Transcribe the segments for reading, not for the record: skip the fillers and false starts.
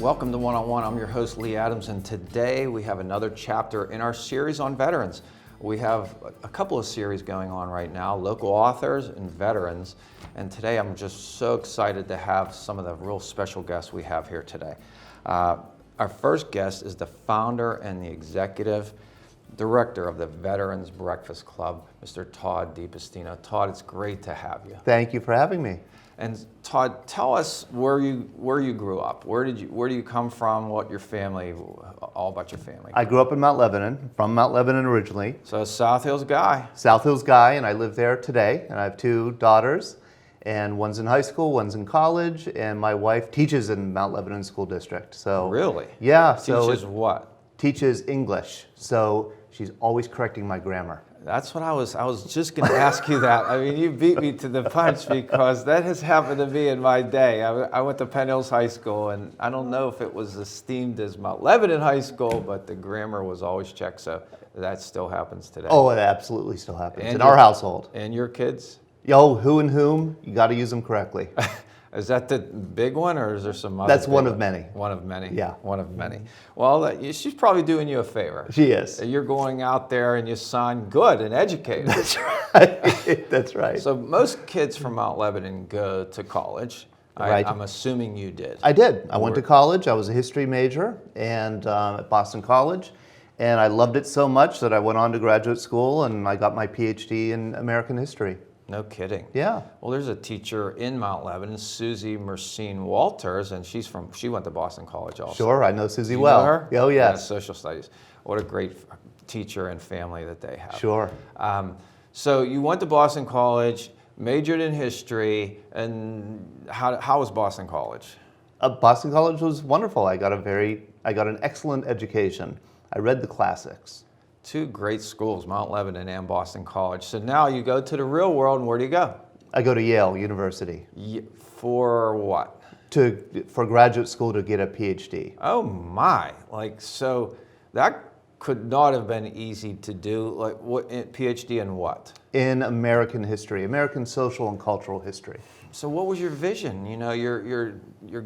Welcome to One on One. I'm your host, Lee Adams, and today we have another chapter in our series on veterans. We have a couple of series going on right now, local authors and veterans, and today I'm just so excited to have some of the real special guests we have here today. Our first guest is the founder and the executive director of the Veterans Breakfast Club, Mr. Todd DePastino. Todd, it's great to have you. Thank you for having me. And Todd, tell us where you grew up. Where do you come from? What your family, all about your family. I grew up in Mount Lebanon, from Mount Lebanon originally. So South Hills guy. South Hills guy, and I live there today. And I have two daughters, and one's in high school, one's in college, and my wife teaches in Mount Lebanon School District. So Really? yeah. Teaches what? Teaches English. So she's always correcting my grammar. That's what I was just going to ask you that. I mean, you beat me to the punch because that has happened to me in my day. I went to Penn Hills High School, and I don't know if it was esteemed as Mount Lebanon High School, but the grammar was always checked, so that still happens today. Oh, it absolutely still happens And in our household. And your kids? Yo, who and whom, you got to use them correctly. Is that the big one, or is there some other? That's one big of many. One of many? Yeah. One of many. Well, she's probably doing you a favor. She is. You're going out there and you son good and educated. That's right. That's right. So most kids from Mount Lebanon go to college. Right. I'm assuming you did. I did. I went to college. I was a history major and at Boston College, and I loved it so much that I went on to graduate school and I got my PhD in American history. No kidding. Yeah. Well, there's a teacher in Mount Lebanon, Susie Mercine Walters, and she went to Boston College also. Sure, I know Susie You well. know her? Oh, Yeah, yes. social studies. What a great teacher and family that they have. Sure. So you went to Boston College, majored in history, and how was Boston College? Boston College was wonderful. I got an excellent education. I read the classics. Two great schools, Mount Lebanon and Boston College. So now you go to the real world, and where do you go? I go to Yale University For what? for graduate school to get a PhD. Oh my! So that could not have been easy to do. Like what? PhD in what? In American history, American social and cultural history. So what was your vision? You know, you're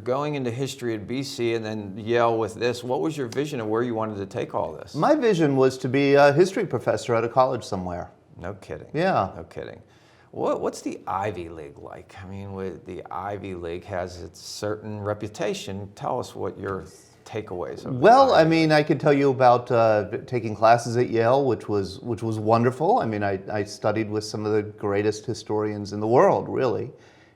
going into history at BC and then Yale with this. What was your vision of where you wanted to take all this? My vision was to be a history professor at a college somewhere. No kidding. Yeah. No kidding. What's the Ivy League like? I mean, the Ivy League has its certain reputation. Tell us what your takeaways of Well, I mean, I could tell you about taking classes at Yale, which was wonderful. I mean, I studied with some of the greatest historians in the world, really.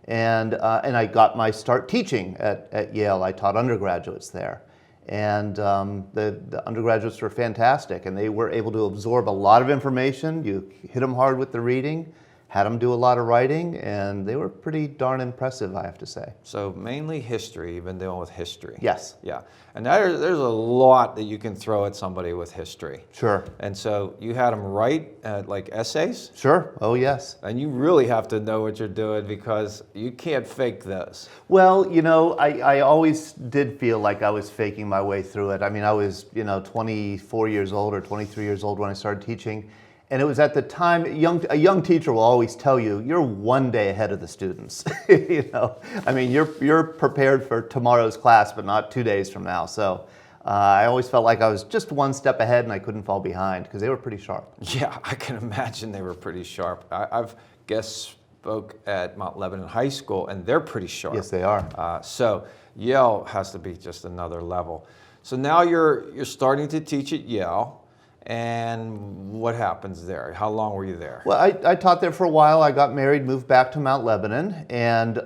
And I got my start teaching at Yale. I taught undergraduates there. And the undergraduates were fantastic, and they were able to absorb a lot of information. You hit them hard with the reading, had them do a lot of writing, and they were pretty darn impressive, I have to say. So mainly history, you've been dealing with history. Yes. Yeah. And there's a lot that you can throw at somebody with history. Sure. And so you had them write like essays? Sure. Oh, yes. And you really have to know what you're doing because you can't fake those. Well, you know, I always did feel like I was faking my way through it. I mean, I was, 24 years old or 23 years old when I started teaching. And it was at the time, a young teacher will always tell you, you're one day ahead of the students. I mean, you're prepared for tomorrow's class, but not 2 days from now. So I always felt like I was just one step ahead and I couldn't fall behind because they were pretty sharp. Yeah, I can imagine they were pretty sharp. I've guest spoke at Mount Lebanon High School, and they're pretty sharp. Yes, they are. So Yale has to be just another level. So now you're starting to teach at Yale. And what happens there? How long were you there? Well, I taught there for a while. I got married, moved back to Mount Lebanon, and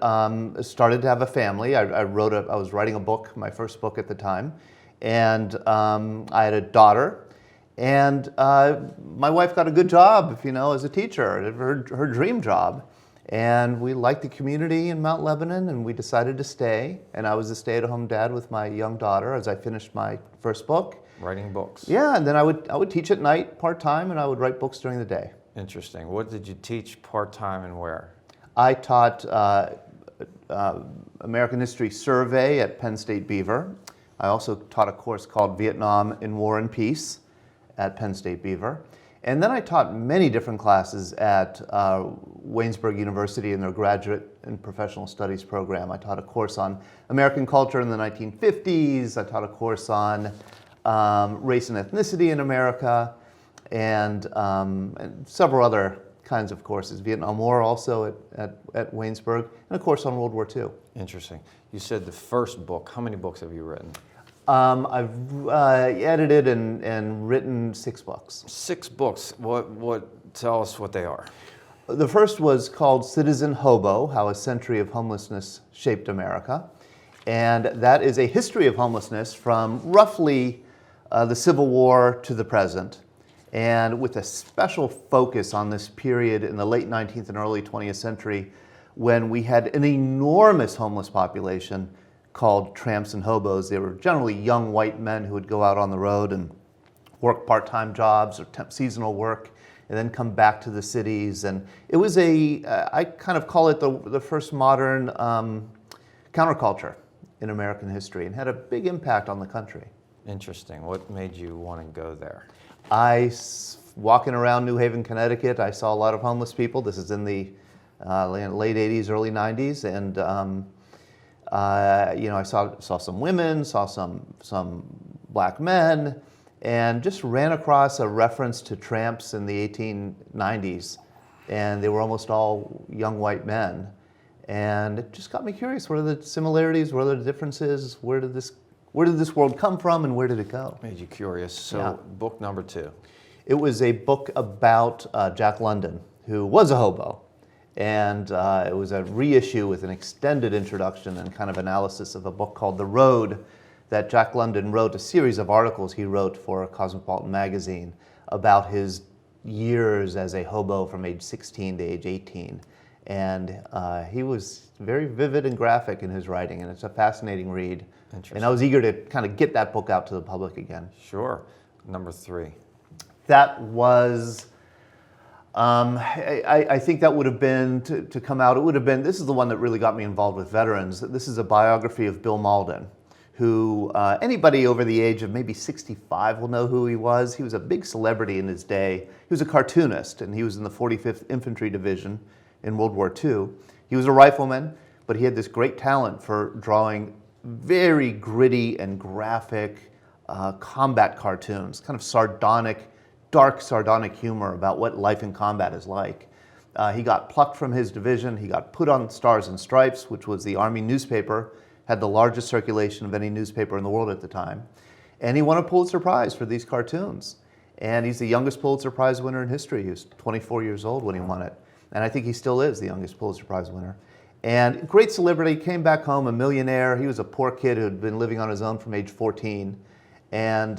started to have a family. I was writing a book, my first book at the time, and I had a daughter. And my wife got a good job, as a teacher, her dream job. And we liked the community in Mount Lebanon, and we decided to stay. And I was a stay-at-home dad with my young daughter as I finished my first book. Writing books. Yeah, and then I would teach at night part-time, and I would write books during the day. Interesting. What did you teach part-time and where? I taught American History Survey at Penn State Beaver. I also taught a course called Vietnam in War and Peace at Penn State Beaver. And then I taught many different classes at Waynesburg University in their graduate and professional studies program. I taught a course on American culture in the 1950s. I taught a course on race and ethnicity in America, and several other kinds of courses. Vietnam War also at Waynesburg, and a course on World War II. Interesting. You said the first book. How many books have you written? I've edited and written 6 books. 6 books. Tell us what they are. The first was called Citizen Hobo, How a Century of Homelessness Shaped America. And that is a history of homelessness from roughly the Civil War to the present, and with a special focus on this period in the late 19th and early 20th century when we had an enormous homeless population called tramps and hobos. They were generally young white men who would go out on the road and work part-time jobs or seasonal work and then come back to the cities. And it was I kind of call it the first modern counterculture in American history, and had a big impact on the country. Interesting. What made you want to go there? Walking around New Haven, Connecticut, I saw a lot of homeless people. This is in the late 80s, early 90s, and I saw some women, saw some black men, and just ran across a reference to tramps in the 1890s, and they were almost all young white men, and it just got me curious. What are the similarities? What are the differences? Where did this world come from, and where did it go? Made you curious. So, Yeah. Book number 2. It was a book about Jack London, who was a hobo. And it was a reissue with an extended introduction and kind of analysis of a book called The Road that Jack London wrote, a series of articles he wrote for Cosmopolitan magazine about his years as a hobo from age 16 to age 18. And he was very vivid and graphic in his writing, and it's a fascinating read. And I was eager to kind of get that book out to the public again. Sure. Number 3. That was, I think that would have been, to come out, it would have been, this is the one that really got me involved with veterans. This is a biography of Bill Mauldin, who anybody over the age of maybe 65 will know who he was. He was a big celebrity in his day. He was a cartoonist, and he was in the 45th Infantry Division in World War II. He was a rifleman, but he had this great talent for drawing very gritty and graphic combat cartoons, kind of sardonic, dark sardonic humor about what life in combat is like. He got plucked from his division. He got put on Stars and Stripes, which was the Army newspaper, had the largest circulation of any newspaper in the world at the time. And he won a Pulitzer Prize for these cartoons. And he's the youngest Pulitzer Prize winner in history. He was 24 years old when he won it. And I think he still is the youngest Pulitzer Prize winner. And great celebrity, came back home a millionaire. He was a poor kid who had been living on his own from age 14. And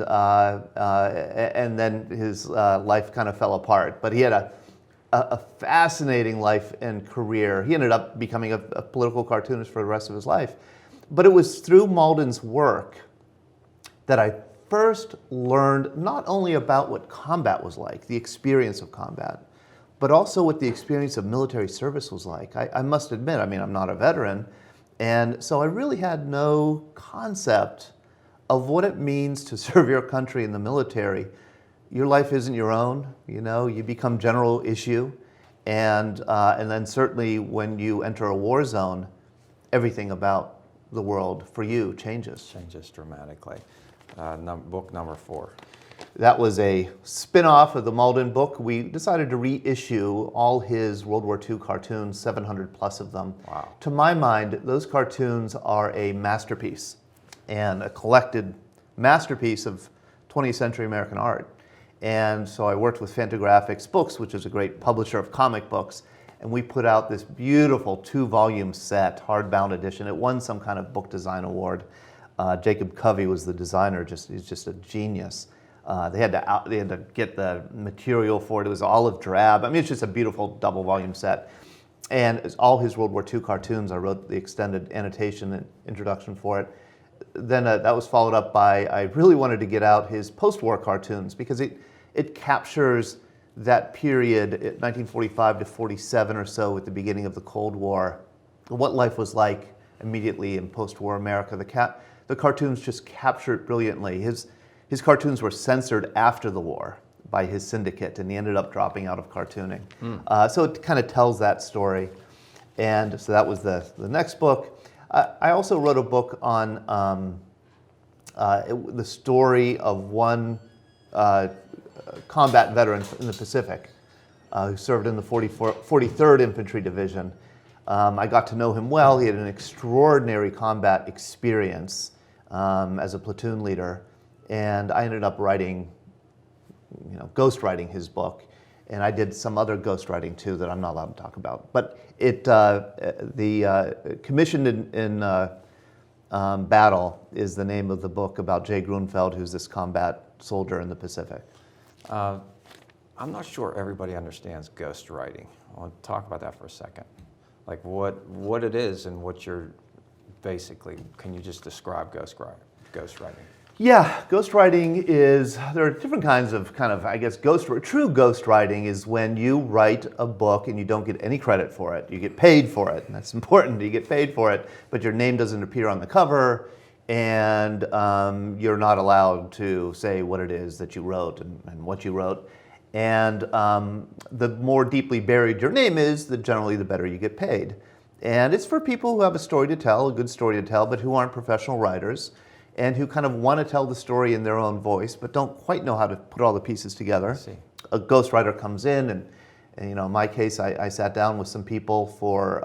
then his life kind of fell apart. But he had a fascinating life and career. He ended up becoming a political cartoonist for the rest of his life. But it was through Mauldin's work that I first learned not only about what combat was like, the experience of combat, but also what the experience of military service was like. I must admit, I'm not a veteran, and so I really had no concept of what it means to serve your country in the military. Your life isn't your own, you become general issue, and then certainly when you enter a war zone, everything about the world for you changes. Changes dramatically. Book number 4. That was a spin-off of the Mauldin book. We decided to reissue all his World War II cartoons, 700 plus of them. Wow. To my mind, those cartoons are a masterpiece and a collected masterpiece of 20th century American art. And so I worked with Fantagraphics Books, which is a great publisher of comic books, and we put out this beautiful 2-volume set, hardbound edition. It won some kind of book design award. Jacob Covey was the designer. He's just a genius. They had to get the material for it. It was olive drab. It's just a beautiful double volume set. And it's all his World War II cartoons. I wrote the extended annotation and introduction for it. Then that was followed up by, I really wanted to get out his post-war cartoons because it captures that period, 1945 to 47 or so, at the beginning of the Cold War, what life was like immediately in post-war America. The cartoons just capture it brilliantly. His cartoons were censored after the war, by his syndicate, and he ended up dropping out of cartooning. So it kind of tells that story. And so that was the next book. I also wrote a book on the story of one combat veteran in the Pacific who served in the 43rd Infantry Division. I got to know him well. He had an extraordinary combat experience as a platoon leader, and I ended up ghostwriting his book, and I did some other ghostwriting too that I'm not allowed to talk about. But Commissioned in Battle is the name of the book about Jay Grunfeld, who's this combat soldier in the Pacific. I'm not sure everybody understands ghostwriting. I want to talk about that for a second. Like what it is and what you're basically, can you just describe ghostwriting? Yeah, ghostwriting is, there are different kinds of I guess, true ghostwriting is when you write a book and you don't get any credit for it. You get paid for it, and that's important. You get paid for it, but your name doesn't appear on the cover, and you're not allowed to say what it is that you wrote and what you wrote. And the more deeply buried your name is, generally the better you get paid. And it's for people who have a story to tell, a good story to tell, but who aren't professional writers, and who kind of want to tell the story in their own voice, but don't quite know how to put all the pieces together. I see. A ghostwriter comes in, and in my case, I sat down with some people for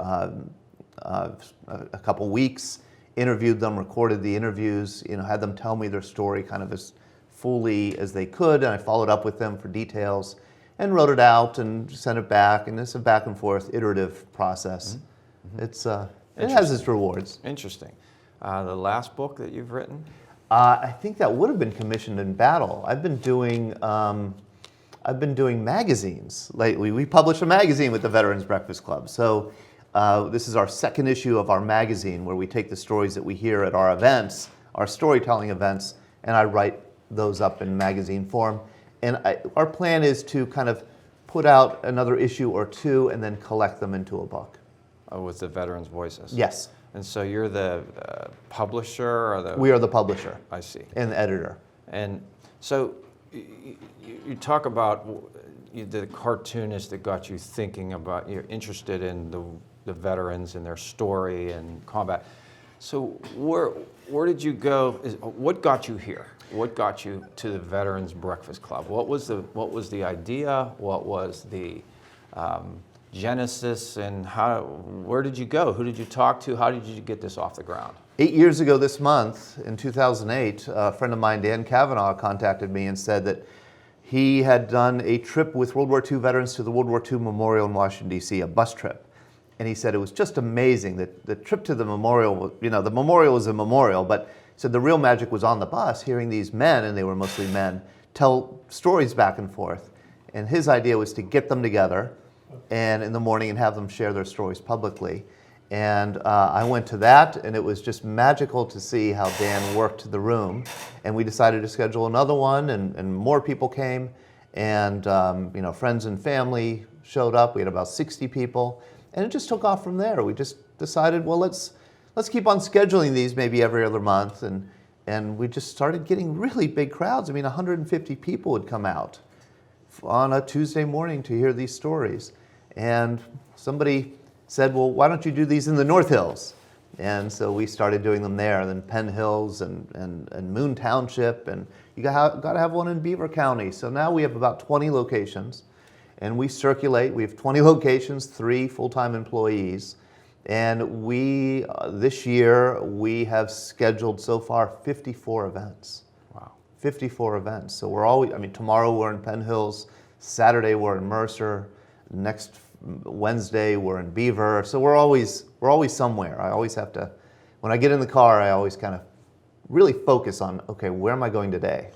a couple weeks, interviewed them, recorded the interviews, had them tell me their story kind of as fully as they could, and I followed up with them for details and wrote it out and sent it back, and it's a back and forth iterative process. Mm-hmm. It has its rewards. Interesting. The last book that you've written? I think that would have been Commissioned in Battle. I've been doing magazines lately. We publish a magazine with the Veterans Breakfast Club. So this is our second issue of our magazine, where we take the stories that we hear at our events, our storytelling events, and I write those up in magazine form. And our plan is to kind of put out another issue or two and then collect them into a book. With the Veterans Voices? Yes. And so you're the publisher or the... We are the publisher. I see. And the editor. And so you talk about the cartoonist that got you thinking about, you're interested in the veterans and their story and combat. So where did you go? What got you here? What got you to the Veterans Breakfast Club? What was the idea? What was the genesis, and where did you go? Who did you talk to? How did you get this off the ground? 8 years ago this month, in 2008, a friend of mine, Dan Cavanaugh, contacted me and said that he had done a trip with World War II veterans to the World War II Memorial in Washington, D.C., a bus trip. And he said it was just amazing that the trip to the memorial, the memorial is a memorial, but he said the real magic was on the bus, hearing these men, and they were mostly men, tell stories back and forth. And his idea was to get them together and in the morning and have them share their stories publicly. And I went to that, and it was just magical to see how Dan worked the room. And we decided to schedule another one, and more people came, and friends and family showed up. We had about 60 people, and it just took off from there. We just decided, well, let's keep on scheduling these maybe every other month, and we just started getting really big crowds. I mean, 150 people would come out on a Tuesday morning to hear these stories. And somebody said, well, why don't you do these in the North Hills? And so we started doing them there, and then Penn Hills and Moon Township, and you got to have one in Beaver County. So now we have about 20 locations, and we circulate. We have 20 locations, 3 full-time employees, and we this year we have scheduled so far 54 events. Wow. 54 events. So we're always, tomorrow we're in Penn Hills, Saturday we're in Mercer, next Wednesday we're in Beaver. So we're always somewhere. I always have to, when I get in the car, I always kind of really focus on, okay, where am I going today?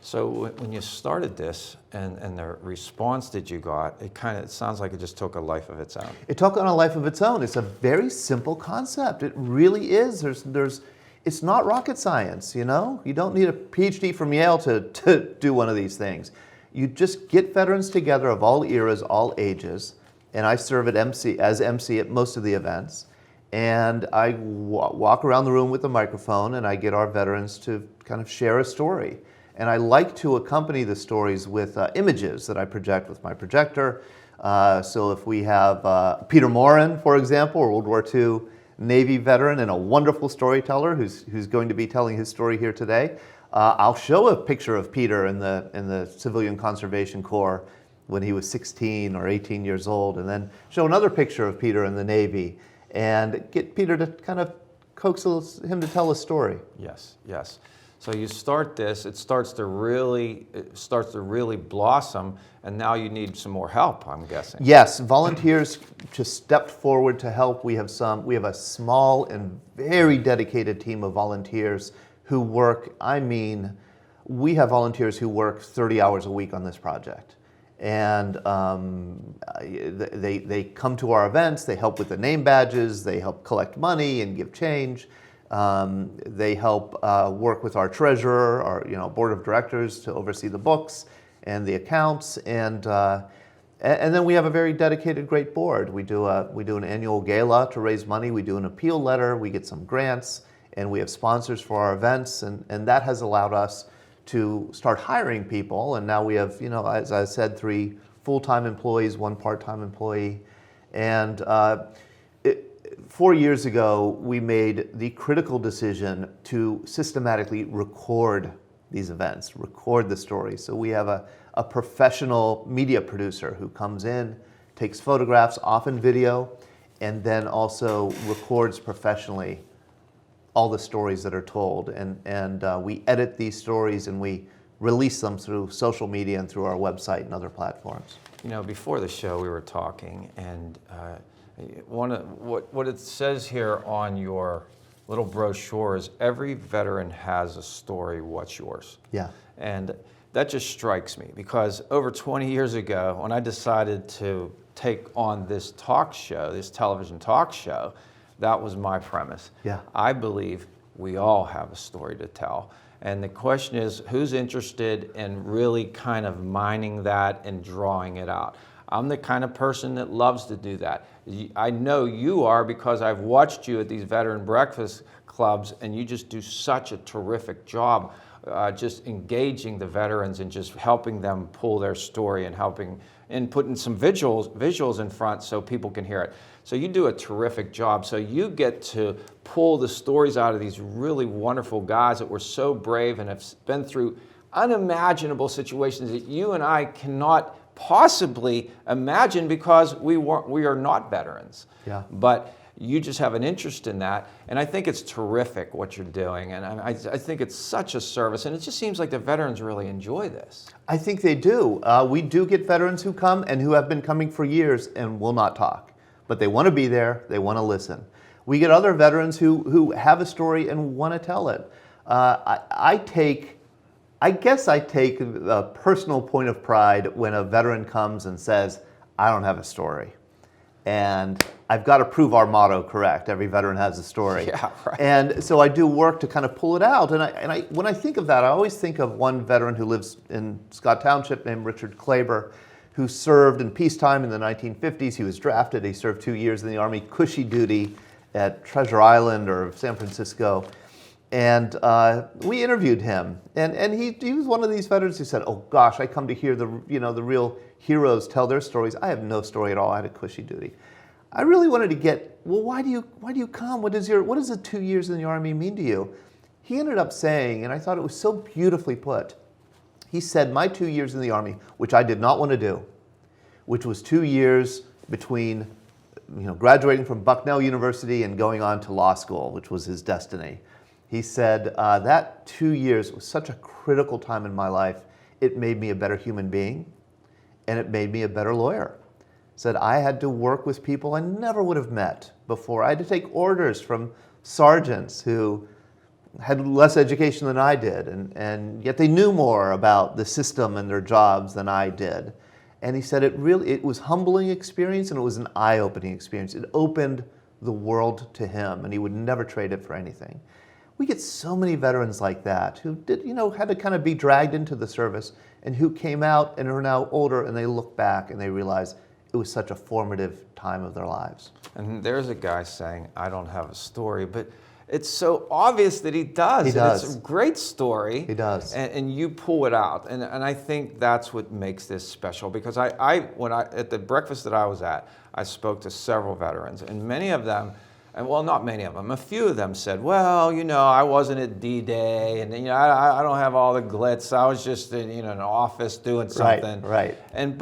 So when you started this and the response that you got, it sounds like it just took a life of its own. It took on a life of its own. It's a very simple concept. It really is. It's not rocket science, You don't need a PhD from Yale to do one of these things. You just get veterans together of all eras, all ages, and I serve as MC at most of the events, and I walk around the room with a microphone, and I get our veterans to kind of share a story. And I like to accompany the stories with images that I project with my projector. So if we have Peter Morin, for example, a World War II Navy veteran and a wonderful storyteller who's going to be telling his story here today, I'll show a picture of Peter in the Civilian Conservation Corps when he was 16 or 18 years old, and then show another picture of Peter in the Navy, and get Peter to kind of coax him to tell a story. Yes, yes. So you start this, it starts to really blossom, and now you need some more help, I'm guessing. Yes, volunteers just stepped forward to help. We have a small and very dedicated team of volunteers who work, we have volunteers who work 30 hours a week on this project. And they come to our events, they help with the name badges, they help collect money and give change. They help work with our treasurer, our board of directors to oversee the books and the accounts, and then we have a very dedicated, great board. We do an annual gala to raise money. We do an appeal letter. We get some grants, and we have sponsors for our events, and that has allowed us to start hiring people. And now we have, as I said, 3 full-time employees, 1 part-time employee, and 4 years ago, we made the critical decision to systematically record these events, record the stories. So we have a professional media producer who comes in, takes photographs, often video, and then also records professionally all the stories that are told. And we edit these stories and we release them through social media and through our website and other platforms. Before the show we were talking, and what it says here on your little brochure is every veteran has a story, what's yours? Yeah. And that just strikes me, because over 20 years ago, when I decided to take on this talk show, this television talk show, that was my premise. Yeah. I believe we all have a story to tell. And the question is, who's interested in really kind of mining that and drawing it out? I'm the kind of person that loves to do that. I know you are, because I've watched you at these veteran breakfast clubs, and you just do such a terrific job just engaging the veterans and just helping them pull their story and putting some visuals in front so people can hear it. So you do a terrific job. So you get to pull the stories out of these really wonderful guys that were so brave and have been through unimaginable situations that you and I cannot possibly imagine, because we are not veterans. Yeah. But you just have an interest in that, and I think it's terrific what you're doing, and I think it's such a service, and it just seems like the veterans really enjoy this. I think they do. We do get veterans who come and who have been coming for years and will not talk, but they want to be there, they want to listen. We get other veterans who have a story and want to tell it. I guess I take a personal point of pride when a veteran comes and says, I don't have a story. And I've got to prove our motto correct. Every veteran has a story. Yeah, right. And so I do work to kind of pull it out. And when I think of that, I always think of one veteran who lives in Scott Township named Richard Klaber, who served in peacetime in the 1950s. He was drafted. He served 2 years in the Army, cushy duty at Treasure Island or San Francisco. And we interviewed him, and he was one of these veterans who said, "Oh gosh, I come to hear the real heroes tell their stories. I have no story at all. I had a cushy duty." I really wanted to get, well, why do you come? What does the 2 years in the Army mean to you? He ended up saying, and I thought it was so beautifully put. He said, my 2 years in the Army, which I did not want to do, which was 2 years between graduating from Bucknell University and going on to law school, which was his destiny. He said, that 2 years was such a critical time in my life. It made me a better human being, and it made me a better lawyer. Said I had to work with people I never would have met before. I had to take orders from sergeants who had less education than I did, and yet they knew more about the system and their jobs than I did. And he said it was a humbling experience, and it was an eye-opening experience. It opened the world to him, and he would never trade it for anything. We get so many veterans like that who had to kind of be dragged into the service, and who came out and are now older, and they look back and they realize it was such a formative time of their lives. And there's a guy saying, I don't have a story, but it's so obvious that he does. He does. It's a great story. He does. And you pull it out. And I think that's what makes this special, because when I at the breakfast that I was at, I spoke to several veterans, and many of them, and well, not many of them, a few of them said, well, I wasn't at D-Day, and I don't have all the glitz. I was just in an office doing something. Right. And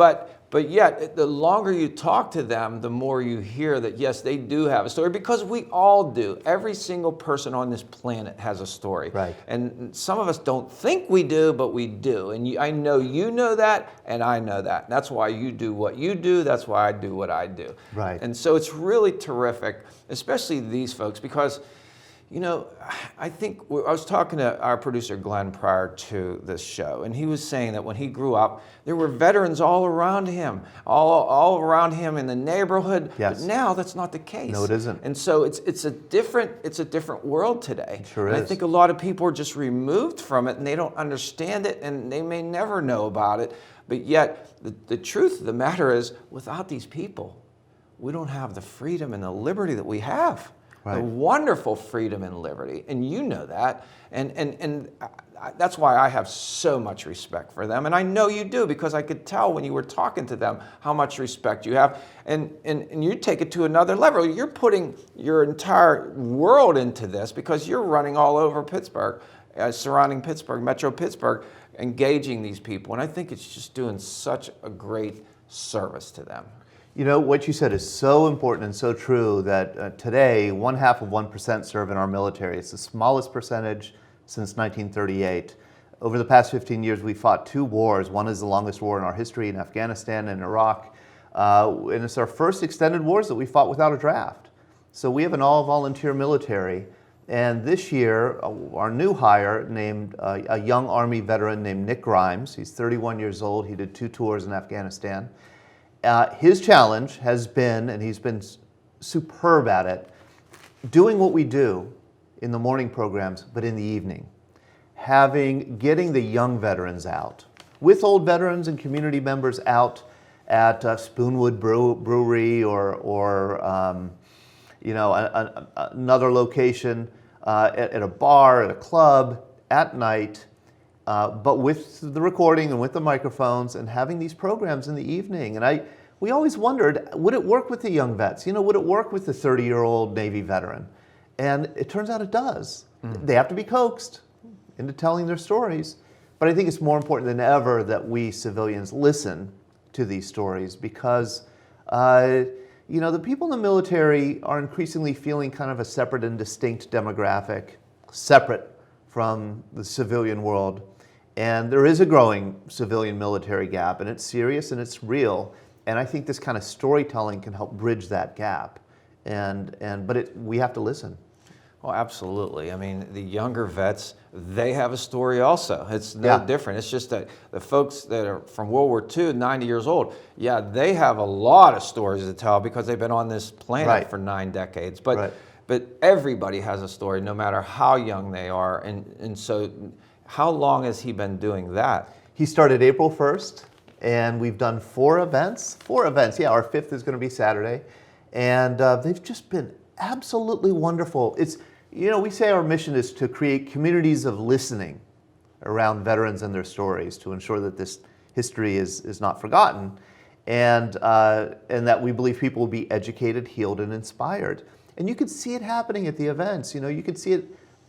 but yet, the longer you talk to them, the more you hear that, yes, they do have a story, because we all do. Every single person on this planet has a story. Right. And some of us don't think we do, but we do. And I know you know that, and I know that. And that's why you do what you do. That's why I do what I do. Right. And so it's really terrific, especially these folks, because I think I was talking to our producer Glenn prior to this show, and he was saying that when he grew up, there were veterans all around him, all around him in the neighborhood. Yes. But now that's not the case. No, it isn't. And so it's a different world today. It sure and is. I think a lot of people are just removed from it, and they don't understand it, and they may never know about it. But yet, the truth of the matter is, without these people, we don't have the freedom and the liberty that we have. Right. The wonderful freedom and liberty, and you know that, and that's why I have so much respect for them, and I know you do, because I could tell when you were talking to them how much respect you have, and you take it to another level. You're putting your entire world into this, because you're running all over Pittsburgh, surrounding Pittsburgh, Metro Pittsburgh, engaging these people, and I think it's just doing such a great service to them. What you said is so important and so true, that today, 0.5% serve in our military. It's the smallest percentage since 1938. Over the past 15 years, we fought 2 wars. One is the longest war in our history, in Afghanistan and Iraq. And it's our first extended wars that we fought without a draft. So we have an all-volunteer military. And this year, our new hire, named a young Army veteran named Nick Grimes, he's 31 years old. He did 2 tours in Afghanistan. His challenge has been, and he's been superb at it, doing what we do in the morning programs, but in the evening. Getting the young veterans out, with old veterans and community members out at Spoonwood Brewery or another location, at a bar, at a club, at night, but with the recording and with the microphones, and having these programs in the evening. And we always wondered, would it work with the young vets? Would it work with the 30-year-old Navy veteran? And it turns out it does. They have to be coaxed into telling their stories. But I think it's more important than ever that we civilians listen to these stories, because the people in the military are increasingly feeling kind of a separate and distinct demographic, separate from the civilian world. And there is a growing civilian-military gap, and it's serious and it's real. And I think this kind of storytelling can help bridge that gap. But we have to listen. Well, absolutely. I mean, the younger vets, they have a story also. It's no different. It's just that the folks that are from World War II, 90 years old, they have a lot of stories to tell, because they've been on this planet for 9 decades. But everybody has a story, no matter how young they are. And so how long has he been doing that? He started April 1st, and we've done 4 events. 4 events, our 5th is going to be Saturday. And they've just been absolutely wonderful. We say our mission is to create communities of listening around veterans and their stories, to ensure that this history is not forgotten, and that we believe people will be educated, healed, and inspired. And you could see it happening at the events. You could see it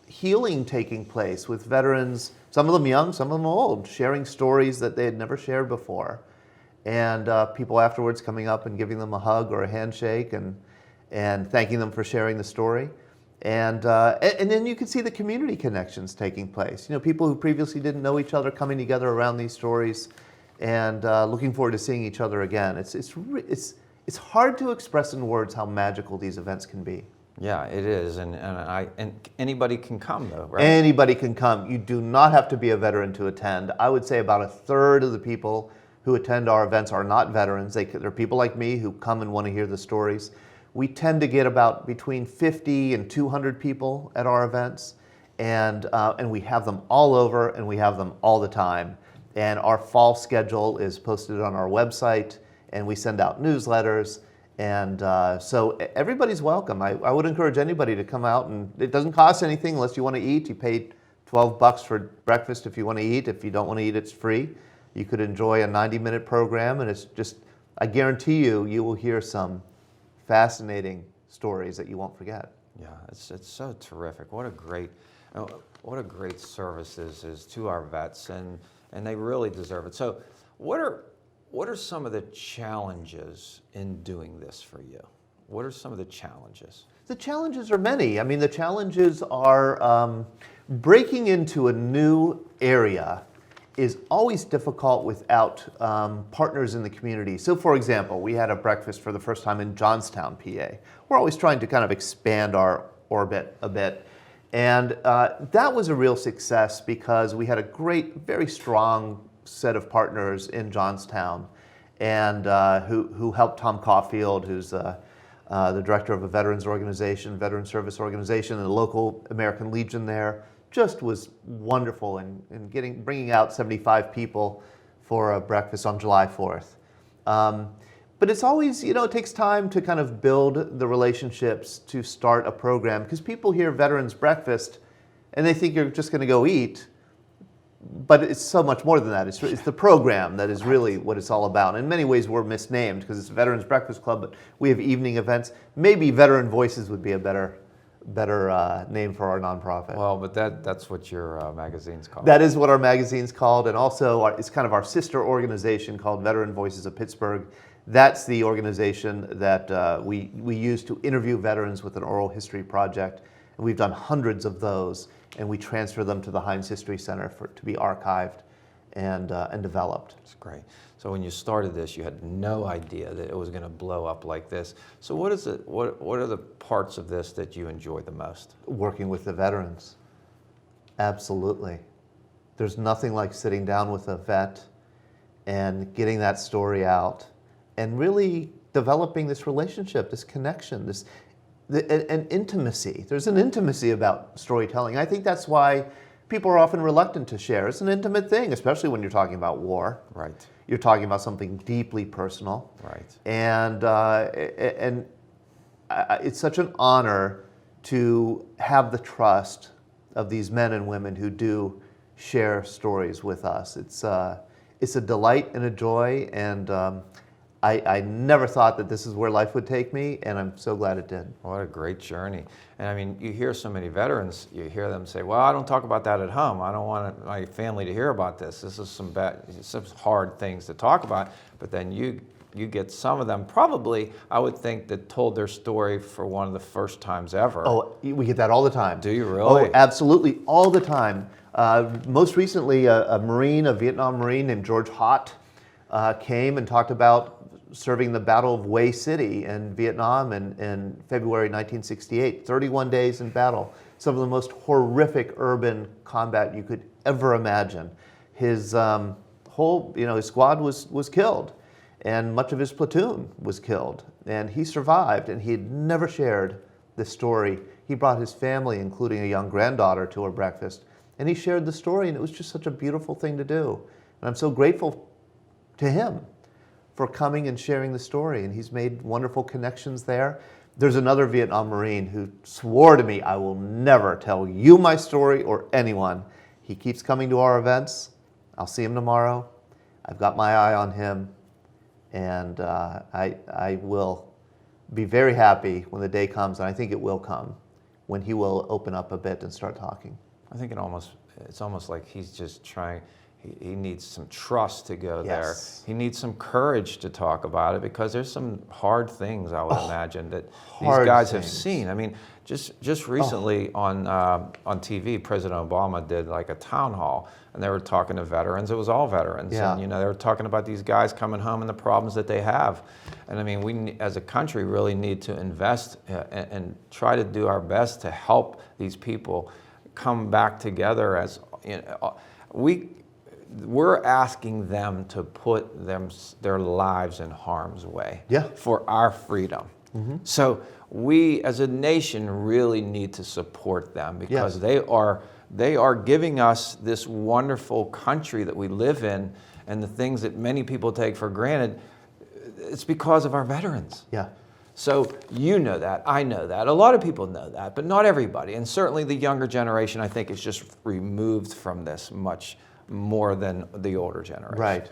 healing taking place with veterans, some of them young, some of them old, sharing stories that they had never shared before. And people afterwards coming up and giving them a hug or a handshake and thanking them for sharing the story. And then you could see the community connections taking place. People who previously didn't know each other coming together around these stories and looking forward to seeing each other again. It's hard to express in words how magical these events can be. Yeah, it is, and anybody can come, though, right? Anybody can come. You do not have to be a veteran to attend. I would say about 1/3 of the people who attend our events are not veterans. They're people like me who come and want to hear the stories. We tend to get about between 50 and 200 people at our events, and we have them all over, and we have them all the time. And our fall schedule is posted on our website, and we send out newsletters. And so everybody's welcome. I would encourage anybody to come out, and it doesn't cost anything unless you want to eat. You pay $12 for breakfast if you want to eat. If you don't want to eat, it's free. You could enjoy a 90-minute program, and it's just, I guarantee you, you will hear some fascinating stories that you won't forget. Yeah, it's so terrific. What a great service this is to our vets, and they really deserve it. So, what are some of the challenges in doing this for you? What are some of the challenges? The challenges are many. I mean, the challenges are breaking into a new area is always difficult without partners in the community. So for example, we had a breakfast for the first time in Johnstown, PA. We're always trying to kind of expand our orbit a bit. And that was a real success because we had a great, very strong set of partners in Johnstown, and who helped Tom Caulfield, who's the director of a veterans organization, veteran service organization, and the local American Legion there. Just was wonderful in bringing out 75 people for a breakfast on July 4th. But it's always, it takes time to kind of build the relationships to start a program, because people hear Veterans Breakfast and they think you're just going to go eat, but it's so much more than that. It's the program that is really what it's all about. In many ways, we're misnamed because it's Veterans Breakfast Club, but we have evening events. Maybe Veteran Voices would be a better name for our nonprofit. Well, but that's what your magazine's called. That is what our magazine's called, and also it's kind of our sister organization called Veteran Voices of Pittsburgh. That's the organization that we use to interview veterans with an oral history project, and we've done hundreds of those, and we transfer them to the Heinz History Center to be archived and developed. That's great. So when you started this, you had no idea that it was going to blow up like this. So what are the parts of this that you enjoy the most? Working with the veterans. Absolutely. There's nothing like sitting down with a vet and getting that story out and really developing this relationship, this connection, an intimacy. There's an intimacy about storytelling. I think that's why people are often reluctant to share. It's an intimate thing, especially when you're talking about war. Right. You're talking about something deeply personal. Right. And it's such an honor to have the trust of these men and women who do share stories with us. It's a delight and a joy, and I never thought that this is where life would take me, and I'm so glad it did. What a great journey. And I mean, you hear so many veterans, you hear them say, well, I don't talk about that at home. I don't want my family to hear about this. This is some hard things to talk about. But then you get some of them, probably, I would think, that told their story for one of the first times ever. Oh, we get that all the time. Do you really? Oh, absolutely, all the time. Most recently, a Vietnam Marine named George Hott came and talked about serving the Battle of Hue City in Vietnam in February 1968, 31 days in battle. Some of the most horrific urban combat you could ever imagine. His his squad was killed, and much of his platoon was killed, and he survived, and he had never shared this story. He brought his family, including a young granddaughter, to our breakfast, and he shared the story, and it was just such a beautiful thing to do. And I'm so grateful to him for coming and sharing the story, and he's made wonderful connections there. There's another Vietnam Marine who swore to me, I will never tell you my story or anyone. He keeps coming to our events. I'll see him tomorrow. I've got my eye on him, and I will be very happy when the day comes, and I think it will come, when he will open up a bit and start talking. I think it's almost like he's just trying. He needs some trust to go there. He needs some courage to talk about it, because there's some hard things, I would imagine, that these guys have seen. I mean, just recently on TV, President Obama did like a town hall, and they were talking to veterans. It was all veterans, and they were talking about these guys coming home and the problems that they have. And I mean, we as a country really need to invest and try to do our best to help these people come back together. As we're asking them to put their lives in harm's way for our freedom. Mm-hmm. So we as a nation really need to support them, because they are giving us this wonderful country that we live in, and the things that many people take for granted, it's because of our veterans. Yeah. So you know that, I know that, a lot of people know that, but not everybody. And certainly the younger generation, I think, is just removed from this much more than the older generation. Right.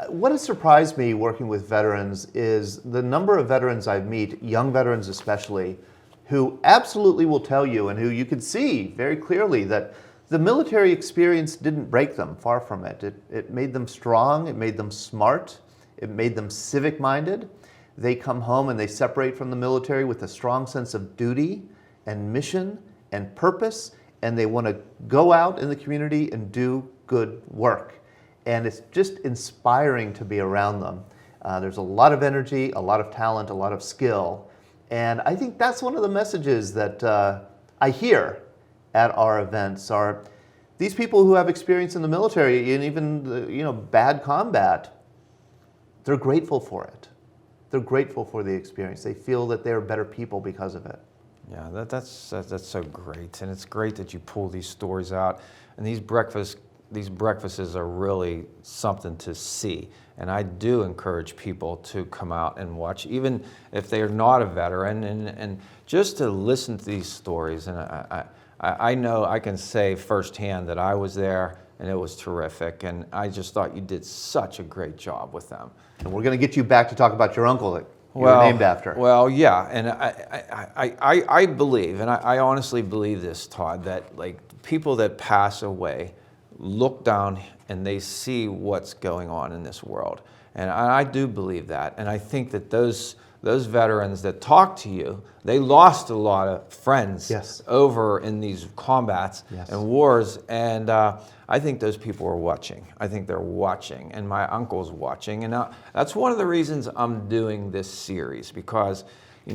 What has surprised me working with veterans is the number of veterans I meet, young veterans especially, who absolutely will tell you and who you can see very clearly that the military experience didn't break them, far from it. It made them strong, it made them smart, it made them civic-minded. They come home and they separate from the military with a strong sense of duty and mission and purpose, and they want to go out in the community and do good work. And it's just inspiring to be around them. There's a lot of energy, a lot of talent, a lot of skill. And I think that's one of the messages that I hear at our events are these people who have experience in the military and even bad combat, they're grateful for it. They're grateful for the experience. They feel that they're better people because of it. Yeah, that's so great. And it's great that you pull these stories out. And these breakfasts are really something to see. And I do encourage people to come out and watch, even if they're not a veteran, and just to listen to these stories. And I know I can say firsthand that I was there and it was terrific. And I just thought you did such a great job with them. And we're going to get you back to talk about your uncle that you were named after. Well, yeah, and I believe, and I honestly believe this, Todd, that like people that pass away look down and they see what's going on in this world. And I do believe that. And I think that those veterans that talk to you, they lost a lot of friends over in these combats and wars. And I think those people are watching. I think they're watching. And my uncle's watching. And that's one of the reasons I'm doing this series, because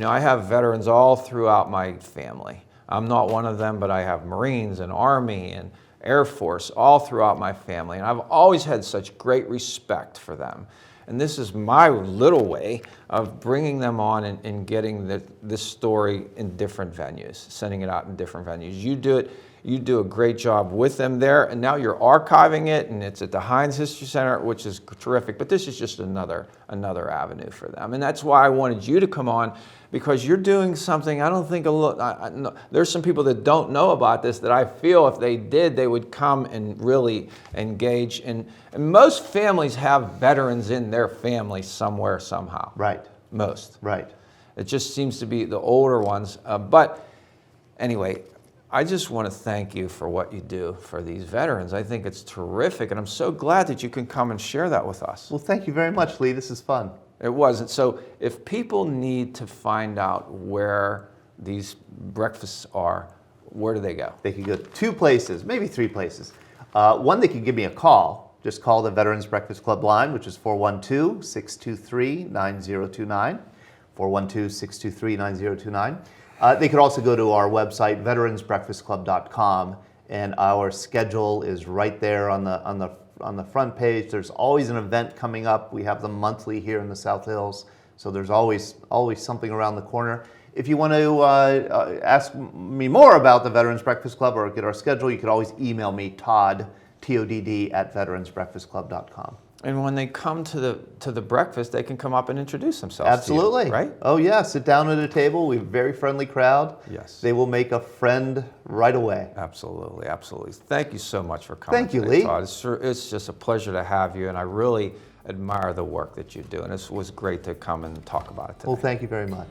I have veterans all throughout my family. I'm not one of them, but I have Marines and Army and Air Force all throughout my family, and I've always had such great respect for them. And this is my little way of bringing them on and getting this story in different venues, sending it out in different venues. You do it. You do a great job with them there, and now you're archiving it, and it's at the Heinz History Center, which is terrific. But this is just another avenue for them, and that's why I wanted you to come on, because you're doing something I don't think there's some people that don't know about this that I feel if they did, they would come and really engage. And most families have veterans in their family somewhere, somehow. Right. Most. Right. It just seems to be the older ones. But anyway, I just want to thank you for what you do for these veterans. I think it's terrific, and I'm so glad that you can come and share that with us. Well, thank you very much, Lee. This is fun. It was. And so if people need to find out where these breakfasts are, where do they go? They can go to 2 places, maybe 3 places. One, they can give me a call. Just call the Veterans Breakfast Club line, which is 412-623-9029, 412-623-9029. They could also go to our website, veteransbreakfastclub.com, and our schedule is right there on the front page. There's always an event coming up. We have them monthly here in the South Hills, so there's always something around the corner. If you want to ask me more about the Veterans Breakfast Club or get our schedule, you could always email me, Todd, Todd, at veteransbreakfastclub.com. And when they come to the breakfast, they can come up and introduce themselves. Absolutely. To you, right? Oh yeah, sit down at a table. We have a very friendly crowd. Yes. They will make a friend right away. Absolutely, absolutely. Thank you so much for coming. Thank you, today, Lee. Todd. It's just a pleasure to have you, and I really admire the work that you do. And it was great to come and talk about it today. Well, thank you very much.